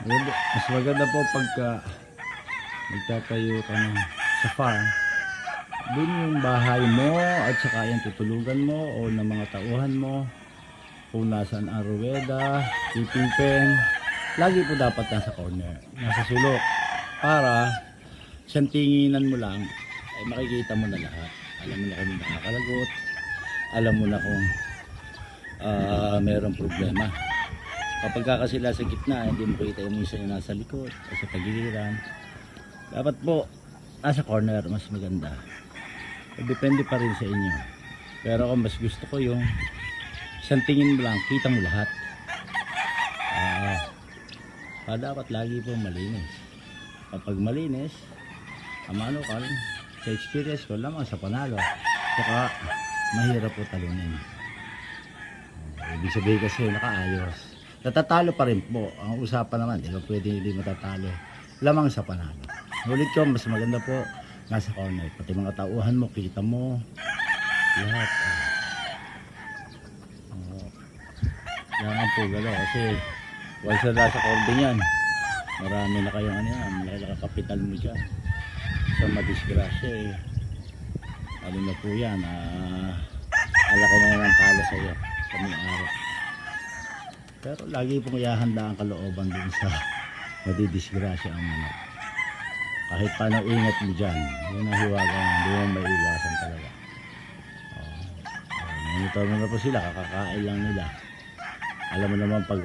Mas maganda po pagka nagtatayo ka ng sa farm. Doon yung bahay mo at saka yung tutulugan mo o ng mga tauhan mo. Kung nasaan ang ruweda, keeping pen, lagi po dapat nasa corner, nasa sulok. Para siyang tinginan mo lang ay makikita mo na lahat. Alam mo na kung nakakalagot, alam mo na kung mayroong problema. Kapag kasi sila sa gitna, hindi mo kita yung isa yung nasa likod o sa tagiliran. Dapat po nasa corner, mas maganda. Depende pa rin sa inyo. Pero kung mas gusto ko yung isang tingin mo lang, kita mo lahat. Dapat lagi po malinis. Kapag malinis, amano ka rin. Sa experience ko lamang sa panalo. Saka mahirap po talunin. Ibig sabihin kasi nakaayos. Natatalo pa rin po. Ang usapan naman, di ba pwede hindi matatalo. Lamang sa panalo. Ulit ko, mas maganda po nasa corner. Pati mga tauhan mo, kita mo lahat. Kailangan po galaw kasi once na nasa cording yan, marami na kayong ano yan, malaki na kapital mo dyan. Sa madisgrasya ano na po yan, alaki na ng talo sa iyo sa mga araw. Pero lagi pong ihahanda ang kalooban din sa madidisgrasya ang manok. Kahit paano ingat mo dyan, yun ang hiwagang hindi mo maiwasan talaga. Monitor mo na po sila, kakakain lang nila. Alam mo naman pag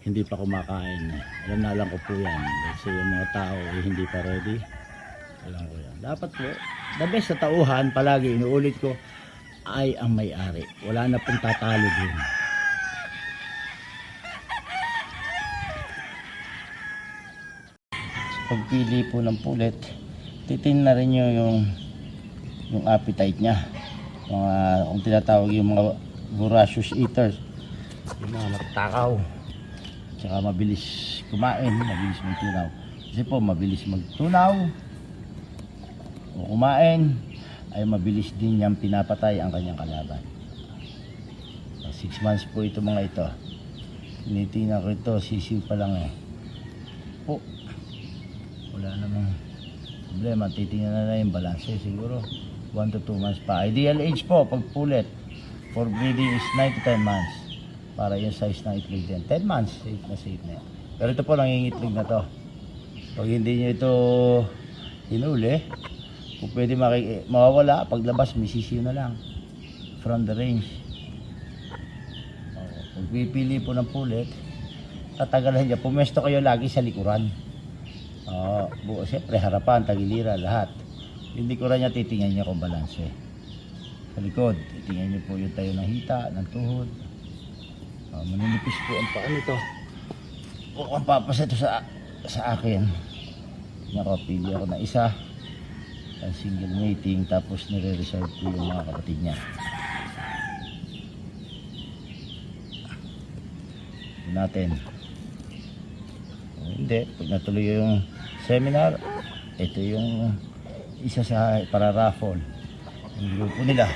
hindi pa kumakain, alam na lang ko po yan. Kasi yung mga tao hindi pa ready, alam ko yan. Dapat po, the best sa tauhan, palagi inuulit ko, ay ang may-ari. Wala na pong tatalo din. Pagpili po ng pulet, titin na rin nyo yung appetite nya. Kung tinatawag yung mga voracious eaters, yung mga magtakaw, tsaka mabilis kumain, mabilis magtunaw. Kasi po mabilis magtunaw o kumain ay mabilis din niyang pinapatay ang kanyang kalaban. 6 months po ito mga ito. Tinitingnan ko ito, sisiw pa lang po. Wala namang problema, titingnan na lang yung balance siguro 1 to 2 months pa. Ideal age po pag pulet for breeding is 9 to 10 months para yung size na itlog din. 10 months safe na yan. Pero ito po nangingitlog na to. Pag hindi nyo ito hinuli, kung pwede mawawala, paglabas may sisiw na lang from the range. Pag pipili po ng pulet, tatagalan niya, pumesto kayo lagi sa likuran. Siyempre harapan, tagiliran, lahat. Yung likuran niya, titingnan niya kung balanse. Sa likod, titingnan niyo po yung tayo ng hita, ng tuhod. Maninipis po ang paa nito. Kung ang papas ito sa akin, pili ako ng isa, ang single mating, tapos nire-reserve ko yung mga kapatid niya. Ito natin. Hindi, pag natuloy yung seminar, ito yung isa sa para raffle. Yung grupo nila,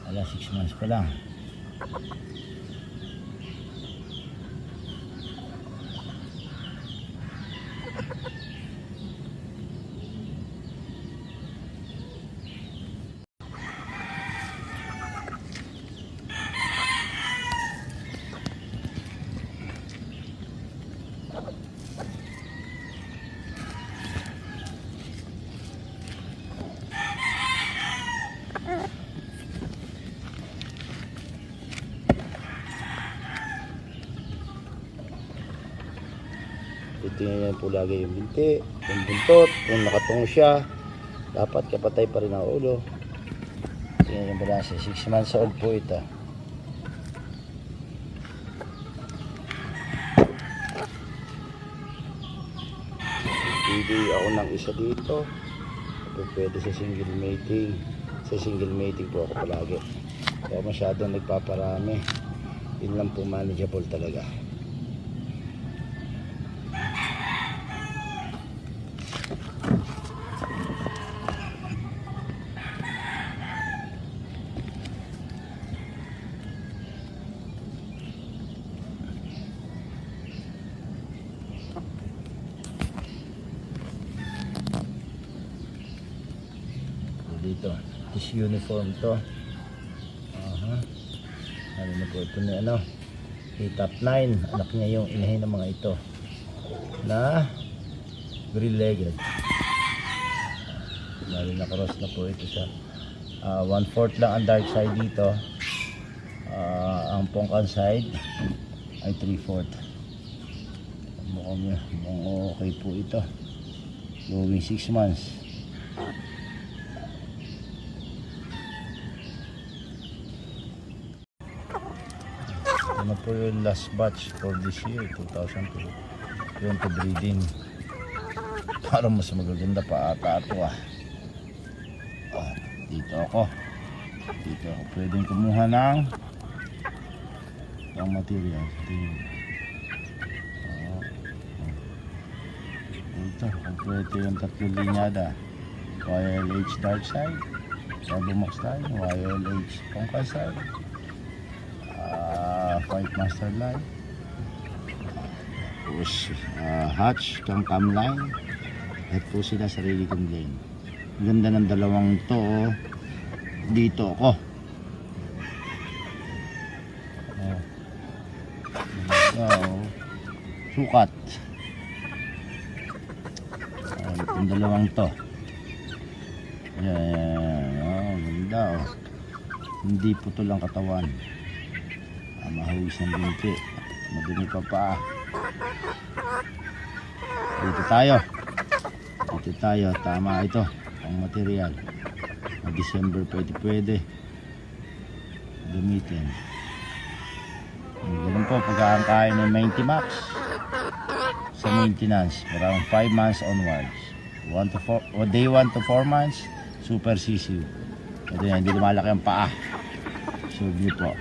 6 months pa lang. Titingnan po lagi yung binti, yung buntot, kung nakatungo siya, dapat kapatay pa rin ang ulo. Tingnan yung balanse, 6 months old po ito. Pili ako ng isa dito, pwede sa single mating. Sa single mating po ako palagi, kaya masyadong nagpaparami, yun lang po manageable talaga. dito. This uniform to. Ano na po ito ni ano? Top 9. Anak niya yung inahin ng mga ito. Na green-legged. Lalo na cross na po ito siya. 1/4 lang ang dark side dito. Ang pongkan side ay 3/4. Mukhang okay po ito. Going 6 months. Ano po yung last batch for this year 2002 yung to breeding. Parang mas magaganda pa ata ito dito ako pwedeng kumuha ng pang material ito kompleto yung 3 linyada YLH dark side Max line YLH pangka side white master line tapos hatch cam line at po sila sarili kong lane. Ganda ng dalawang to dito ako sukat yung dalawang to ganda hindi putol ang katawan. Mahawis ng binti, madumi pa. Dito tayo, tama ito ang material. December pwede gamitin. Ganun po pagkakain ng 90 max sa maintenance around 5 months onwards. Day 1 to 4 months super CC. Hindi lumalaki ang paa. So po